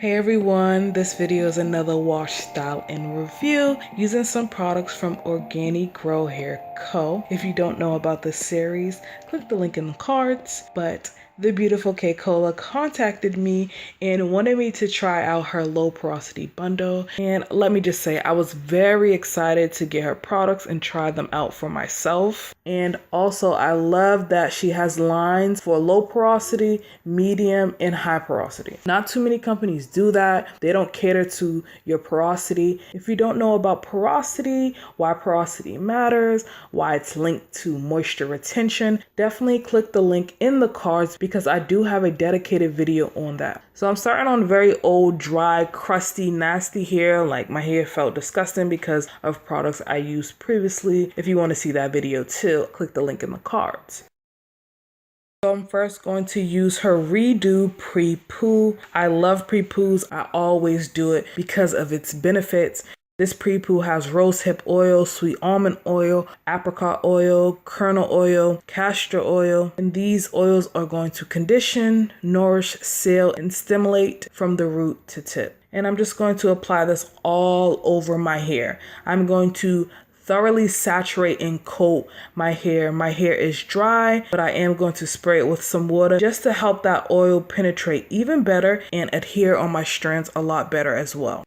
Hey everyone, this video is another wash, style, and review using some products from OrganiGrowHairCo. If you don't know about this series, click the link in the cards. But the beautiful K-Cola contacted me and wanted me to try out her low porosity bundle. And let me just say, I was very excited to get her products and try them out for myself. And also, I love that she has lines for low porosity, medium, and high porosity. Not too many companies do that. They don't cater to your porosity. If you don't know about porosity, why porosity matters, why it's linked to moisture retention, definitely click the link in the cards because I do have a dedicated video on that. So I'm starting on very old, dry, crusty, nasty hair. Like my hair felt disgusting because of products I used previously. If you want to see that video too, click the link in the cards. So I'm first going to use her Redo Prepoo. I love Prepoos. I always do it because of its benefits. This Prepoo has rosehip oil, sweet almond oil, apricot oil, kernel oil, castor oil, and these oils are going to condition, nourish, seal, and stimulate from the root to tip. And I'm just going to apply this all over my hair. I'm going to thoroughly saturate and coat my hair. My hair is dry, but I am going to spray it with some water just to help that oil penetrate even better and adhere on my strands a lot better as well.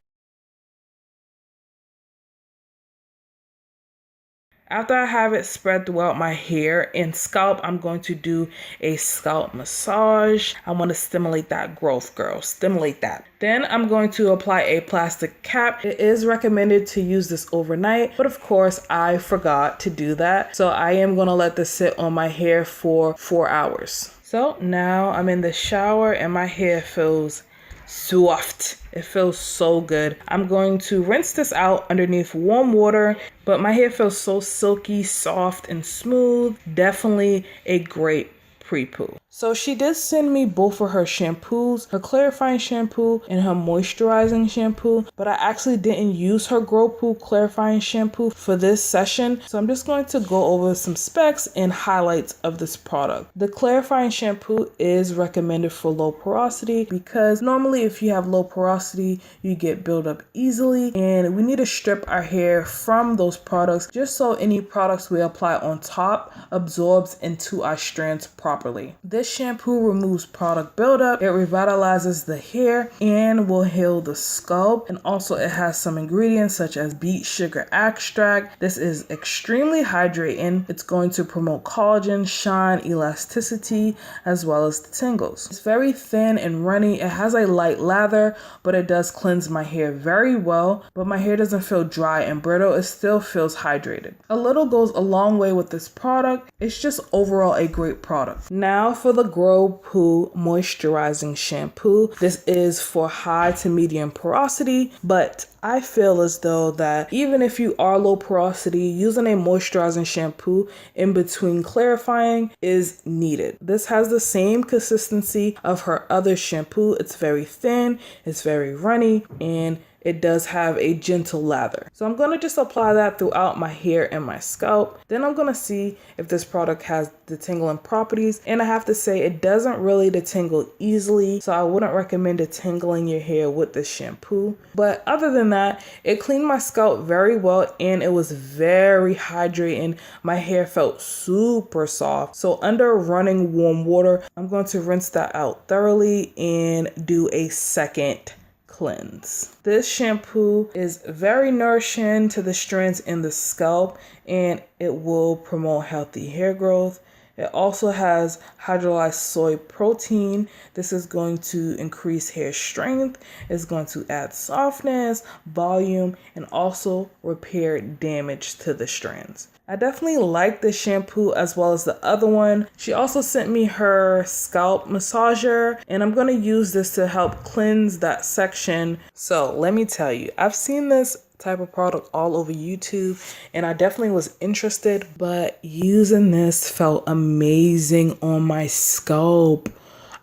After I have it spread throughout my hair and scalp, I'm going to do a scalp massage. I want to stimulate that growth, girl. Stimulate that. Then I'm going to apply a plastic cap. It is recommended to use this overnight, but of course I forgot to do that. So I am going to let this sit on my hair for 4 hours. So now I'm in the shower and my hair feels soft. It feels so good. I'm going to rinse this out underneath warm water, but my hair feels so silky, soft, and smooth. Definitely a great Prepoo. So she did send me both of her shampoos, her clarifying shampoo and her moisturizing shampoo, but I actually didn't use her GrowPoo clarifying shampoo for this session. So I'm just going to go over some specs and highlights of this product. The clarifying shampoo is recommended for low porosity because normally if you have low porosity, you get buildup easily, and we need to strip our hair from those products just so any products we apply on top absorbs into our strands properly. This shampoo removes product buildup, it revitalizes the hair, and will heal the scalp. And also it has some ingredients such as beet sugar extract. This is extremely hydrating. It's going to promote collagen, shine, elasticity, as well as the tingles. It's very thin and runny. It has a light lather, but it does cleanse my hair very well. But my hair doesn't feel dry and brittle. It still feels hydrated. A little goes a long way with this product. It's just overall a great product. Now for the GrowPoo moisturizing shampoo. This is for high to medium porosity, but I feel as though that even if you are low porosity, using a moisturizing shampoo in between clarifying is needed. This has the same consistency of her other shampoo. It's very thin, it's very runny, and it does have a gentle lather. So I'm going to just apply that throughout my hair and my scalp. Then I'm going to see if this product has detangling properties. And I have to say it doesn't really detangle easily. So I wouldn't recommend detangling your hair with this shampoo. But other than that, it cleaned my scalp very well and it was very hydrating. My hair felt super soft. So under running warm water, I'm going to rinse that out thoroughly and do a second cleanse. This shampoo is very nourishing to the strands in the scalp and it will promote healthy hair growth. It also has hydrolyzed soy protein. This is going to increase hair strength. It's going to add softness, volume, and also repair damage to the strands. I definitely like this shampoo as well as the other one. She also sent me her scalp massager and I'm going to use this to help cleanse that section. So let me tell you, I've seen this type of product all over YouTube and I definitely was interested, but using this felt amazing on my scalp.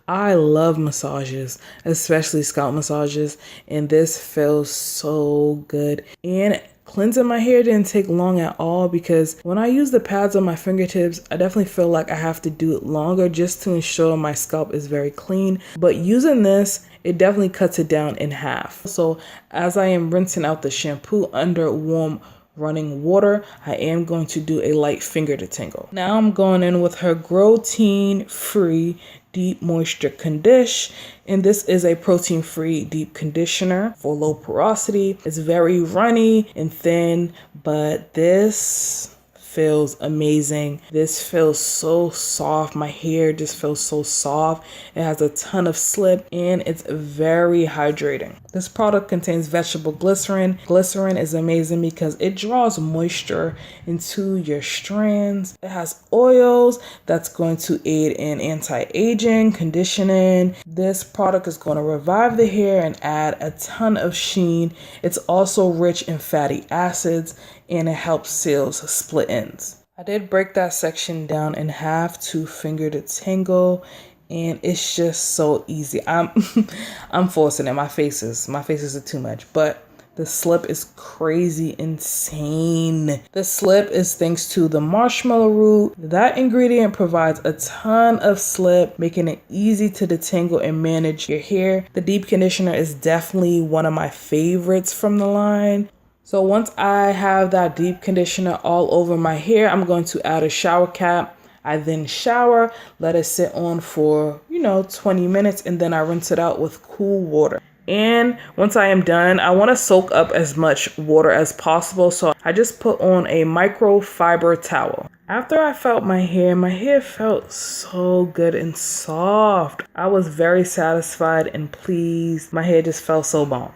I love massages, especially scalp massages, and this feels so good. And Cleansing my hair didn't take long at all because when I use the pads on my fingertips, I definitely feel like I have to do it longer just to ensure my scalp is very clean. But using this, it definitely cuts it down in half. So as I am rinsing out the shampoo under warm running water, I am going to do a light finger detangle. Now I'm going in with her Growtein free deep moisture condish, and this is a protein free deep conditioner for low porosity. It's very runny and thin, but this feels amazing. This feels so soft. My hair just feels so soft. It has a ton of slip and it's very hydrating. This product contains vegetable glycerin. Glycerin is amazing because it draws moisture into your strands. It has oils that's going to aid in anti-aging, conditioning. This product is going to revive the hair and add a ton of sheen. It's also rich in fatty acids and it helps seal split ends. I did break that section down in half to finger detangle, and it's just so easy. I'm forcing it. My faces are too much, but the slip is crazy insane. The slip is thanks to the marshmallow root. That ingredient provides a ton of slip, making it easy to detangle and manage your hair. The deep conditioner is definitely one of my favorites from the line. So once I have that deep conditioner all over my hair, I'm going to add a shower cap. I then shower, let it sit on for, 20 minutes, and then I rinse it out with cool water. And once I am done, I want to soak up as much water as possible. So I just put on a microfiber towel. After I felt my hair felt so good and soft. I was very satisfied and pleased. My hair just felt so bomb.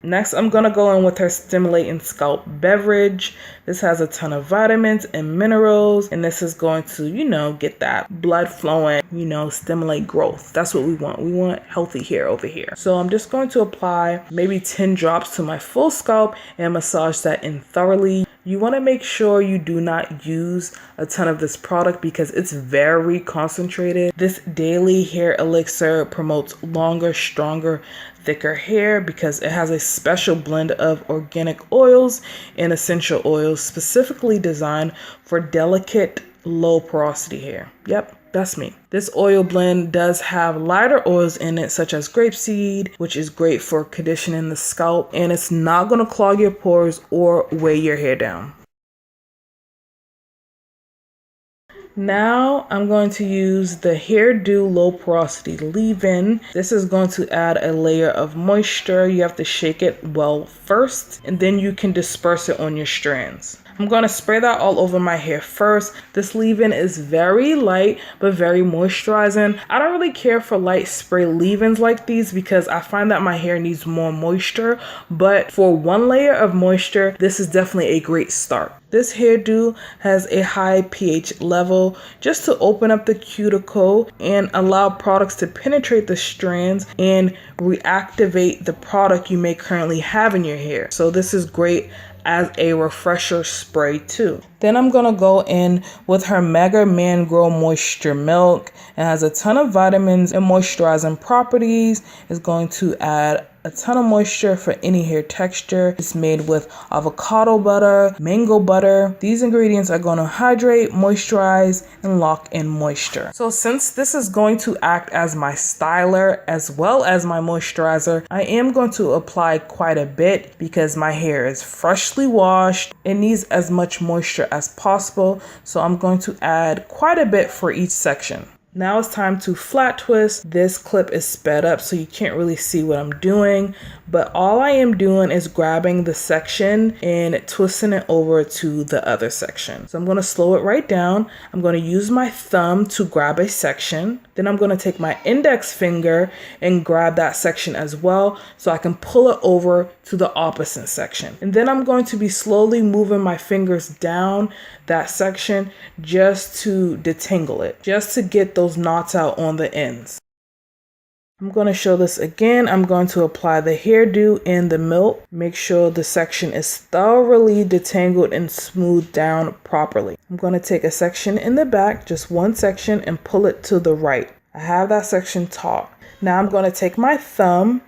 Next, I'm going to go in with her Stimulating Scalp Beverage. This has a ton of vitamins and minerals, and this is going to, get that blood flowing, stimulate growth. That's what we want. We want healthy hair over here. So I'm just going to apply maybe 10 drops to my full scalp and massage that in thoroughly. You want to make sure you do not use a ton of this product because it's very concentrated. This daily hair elixir promotes longer, stronger, thicker hair because it has a special blend of organic oils and essential oils specifically designed for delicate, low porosity hair. Yep. That's me. This oil blend does have lighter oils in it, such as grapeseed, which is great for conditioning the scalp, and it's not going to clog your pores or weigh your hair down. Now I'm going to use the Hairdo Low Porosity Leave-In. This is going to add a layer of moisture. You have to shake it well first, and then you can disperse it on your strands. I'm going to spray that all over my hair first. This leave-in is very light but very moisturizing. I don't really care for light spray leave-ins like these because I find that my hair needs more moisture, but for one layer of moisture, this is definitely a great start. This hairdo has a high pH level just to open up the cuticle and allow products to penetrate the strands and reactivate the product you may currently have in your hair. So this is great as a refresher spray too. Then I'm going to go in with her Mega Mangrow Moisture Milk. It has a ton of vitamins and moisturizing properties. It's going to add a ton of moisture for any hair texture. It's made with avocado butter, mango butter. These ingredients are going to hydrate, moisturize, and lock in moisture. So since this is going to act as my styler as well as my moisturizer, I am going to apply quite a bit because my hair is freshly washed. It needs as much moisture as possible. So I'm going to add quite a bit for each section. Now it's time to flat twist. This clip is sped up so you can't really see what I'm doing, but all I am doing is grabbing the section and twisting it over to the other section. So I'm going to slow it right down. I'm going to use my thumb to grab a section. Then I'm going to take my index finger and grab that section as well so I can pull it over to the opposite section. And then I'm going to be slowly moving my fingers down that section just to detangle it, just to get those knots out on the ends. I'm going to show this again. I'm going to apply the hairdo in the milk. Make sure the section is thoroughly detangled and smoothed down properly. I'm going to take a section in the back, just one section, and pull it to the right. I have that section taut. Now I'm going to take my thumb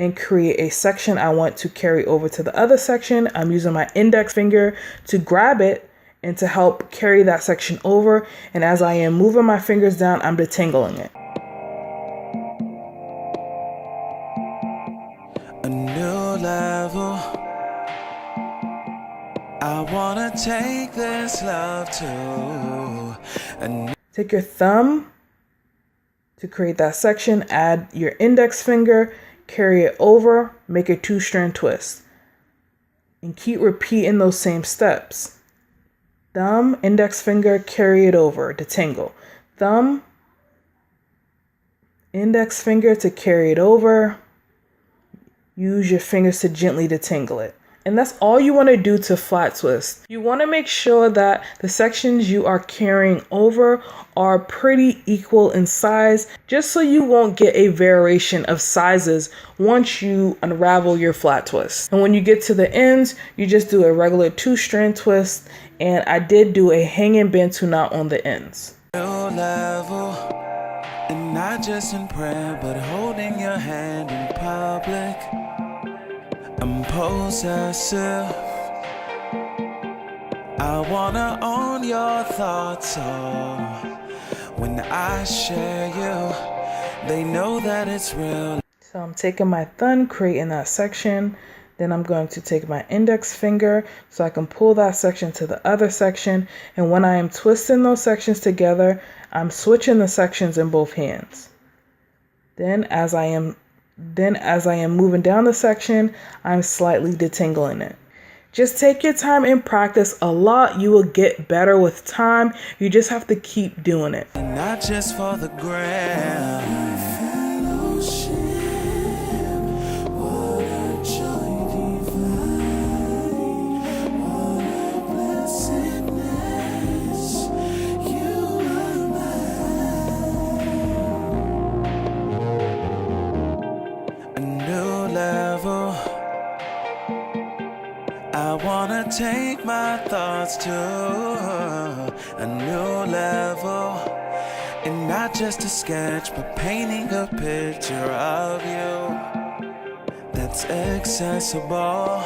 and create a section I want to carry over to the other section. I'm using my index finger to grab it and to help carry that section over. And as I am moving my fingers down, I'm detangling it. A new level. I wanna take this love to. Take your thumb to create that section, add your index finger, carry it over, make a 2-strand twist. And keep repeating those same steps. Thumb, index finger, carry it over, detangle. Thumb, index finger to carry it over. Use your fingers to gently detangle it. And that's all you want to do to flat twist. You want to make sure that the sections you are carrying over are pretty equal in size, just so you won't get a variation of sizes once you unravel your flat twist. And when you get to the ends, you just do a regular 2-strand twist, and I did do a hanging bantu knot on the ends. New level, and not just in prayer, but holding your hand in public. I'm possessive. I wanna own your thoughts, oh. When I share you, they know that it's real. So I'm taking my thumb, creating that section. Then I'm going to take my index finger so I can pull that section to the other section. And when I am twisting those sections together, I'm switching the sections in both hands. Then as I am moving down the section, I'm slightly detangling it. Just take your time and practice a lot. You will get better with time. You just have to keep doing it. And not just for the gram. I wanna take my thoughts to a new level, and not just a sketch, but painting a picture of you that's accessible.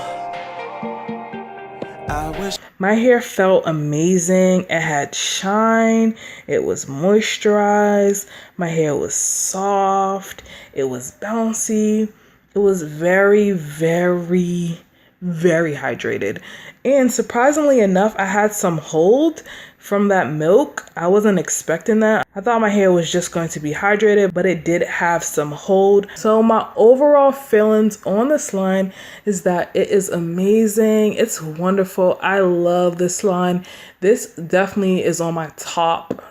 I wish my hair felt amazing. It had shine. It was moisturized. My hair was soft. It was bouncy. It was very, very, very hydrated. And surprisingly enough, I had some hold from that milk. I wasn't expecting that. I thought my hair was just going to be hydrated, but it did have some hold. So my overall feelings on this line is that it is amazing. It's wonderful. I love this line. This definitely is on my top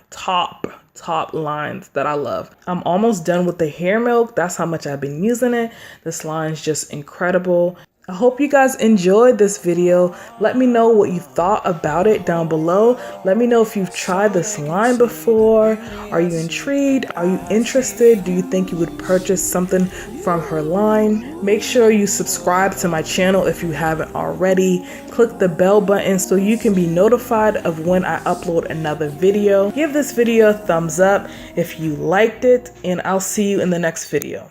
lines that I love. I'm almost done with the hair milk. That's how much I've been using it. This line is just incredible. I hope you guys enjoyed this video. Let me know what you thought about it down below. Let me know if you've tried this line before. Are you intrigued? Are you interested? Do you think you would purchase something from her line? Make sure you subscribe to my channel if you haven't already. Click the bell button so you can be notified of when I upload another video. Give this video a thumbs up if you liked it, and I'll see you in the next video.